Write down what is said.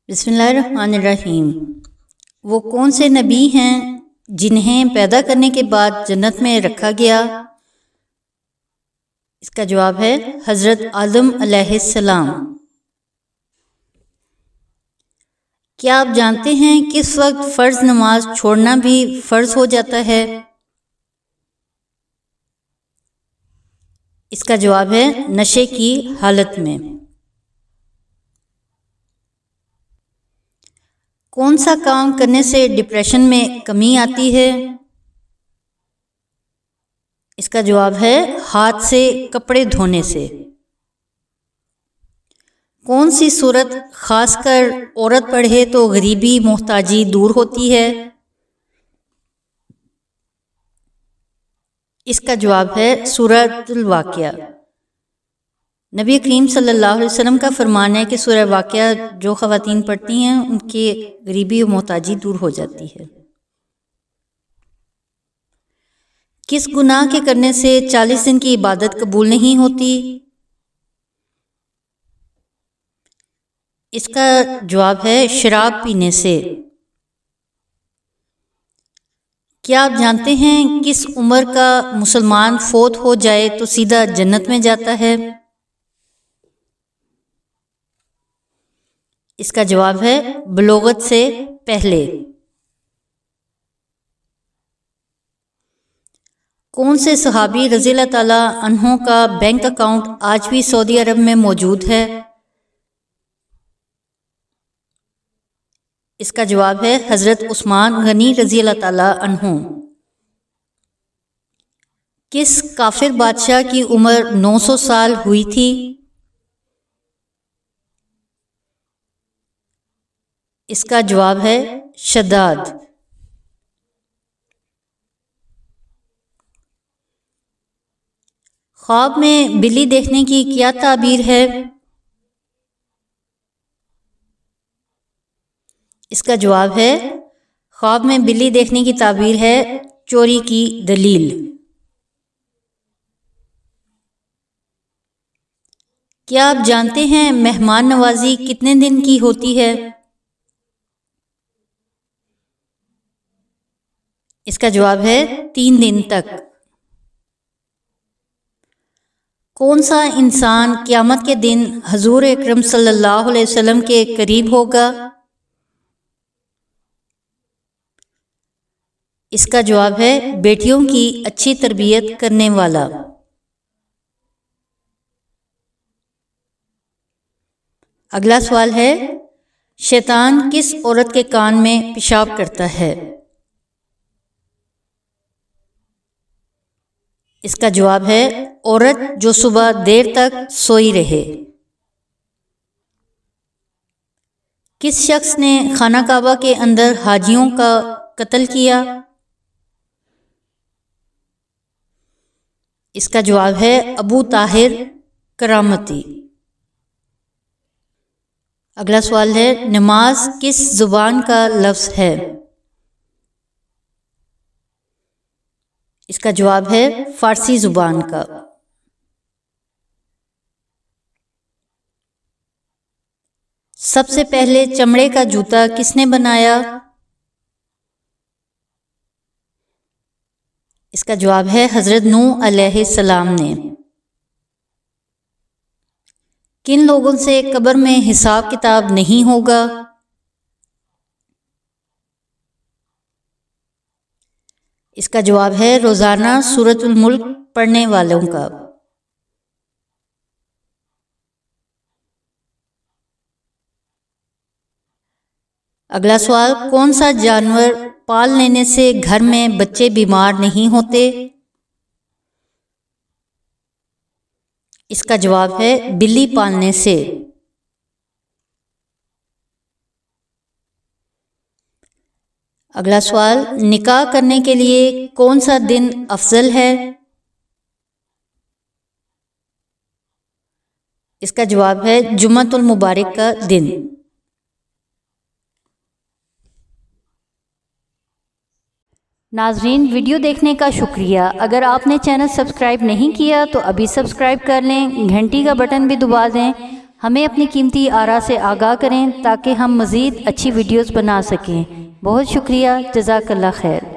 بسم اللہ الرحمن الرحیم۔ وہ کون سے نبی ہیں جنہیں پیدا کرنے کے بعد جنت میں رکھا گیا؟ اس کا جواب ہے حضرت آدم علیہ السلام۔ کیا آپ جانتے ہیں کس وقت فرض نماز چھوڑنا بھی فرض ہو جاتا ہے؟ اس کا جواب ہے نشے کی حالت میں۔ کون سا کام کرنے سے ڈپریشن میں کمی آتی ہے؟ اس کا جواب ہے ہاتھ سے کپڑے دھونے سے۔ کون سی سورت خاص کر عورت پڑھے تو غریبی محتاجی دور ہوتی ہے؟ اس کا جواب ہے سورۃ الواقعہ۔ نبی کریم صلی اللہ علیہ وسلم کا فرمان ہے کہ سورہ واقعہ جو خواتین پڑھتی ہیں ان کی غریبی و محتاجی دور ہو جاتی ہے۔ کس گناہ کے کرنے سے 40 دن کی عبادت قبول نہیں ہوتی؟ اس کا جواب ہے شراب پینے سے۔ کیا آپ جانتے ہیں کس عمر کا مسلمان فوت ہو جائے تو سیدھا جنت میں جاتا ہے؟ اس کا جواب ہے بلوغت سے پہلے۔ کون سے صحابی رضی اللہ تعالیٰ عنہ کا بینک اکاؤنٹ آج بھی سعودی عرب میں موجود ہے؟ اس کا جواب ہے حضرت عثمان غنی رضی اللہ تعالیٰ عنہ۔ کس کافر بادشاہ کی عمر 900 سال ہوئی تھی؟ اس کا جواب ہے شداد۔ خواب میں بلی دیکھنے کی کیا تعبیر ہے؟ اس کا جواب ہے خواب میں بلی دیکھنے کی تعبیر ہے چوری کی دلیل۔ کیا آپ جانتے ہیں مہمان نوازی کتنے دن کی ہوتی ہے؟ اس کا جواب ہے 3 دن تک۔ کون سا انسان قیامت کے دن حضور اکرم صلی اللہ علیہ وسلم کے قریب ہوگا؟ اس کا جواب ہے بیٹیوں کی اچھی تربیت کرنے والا۔ اگلا سوال ہے شیطان کس عورت کے کان میں پیشاب کرتا ہے؟ اس کا جواب ہے عورت جو صبح دیر تک سوئی رہے۔ کس شخص نے خانہ کعبہ کے اندر حاجیوں کا قتل کیا؟ اس کا جواب ہے ابو طاہر کرامتی۔ اگلا سوال ہے نماز کس زبان کا لفظ ہے؟ اس کا جواب ہے فارسی زبان کا۔ سب سے پہلے چمڑے کا جوتا کس نے بنایا؟ اس کا جواب ہے حضرت نوح علیہ السلام نے۔ کن لوگوں سے قبر میں حساب کتاب نہیں ہوگا؟ اس کا جواب ہے روزانہ سورۃ الملک پڑھنے والوں کا۔ اگلا سوال کون سا جانور پال لینے سے گھر میں بچے بیمار نہیں ہوتے؟ اس کا جواب ہے بلی پالنے سے۔ اگلا سوال نکاح کرنے کے لیے کون سا دن افضل ہے؟ اس کا جواب ہے جمعۃ المبارک کا دن۔ ناظرین ویڈیو دیکھنے کا شکریہ۔ اگر آپ نے چینل سبسکرائب نہیں کیا تو ابھی سبسکرائب کر لیں، گھنٹی کا بٹن بھی دبا دیں ہمیں اپنی قیمتی آراء سے آگاہ کریں تاکہ ہم مزید اچھی ویڈیوز بنا سکیں۔ بہت شکریہ، جزاک اللہ خیر۔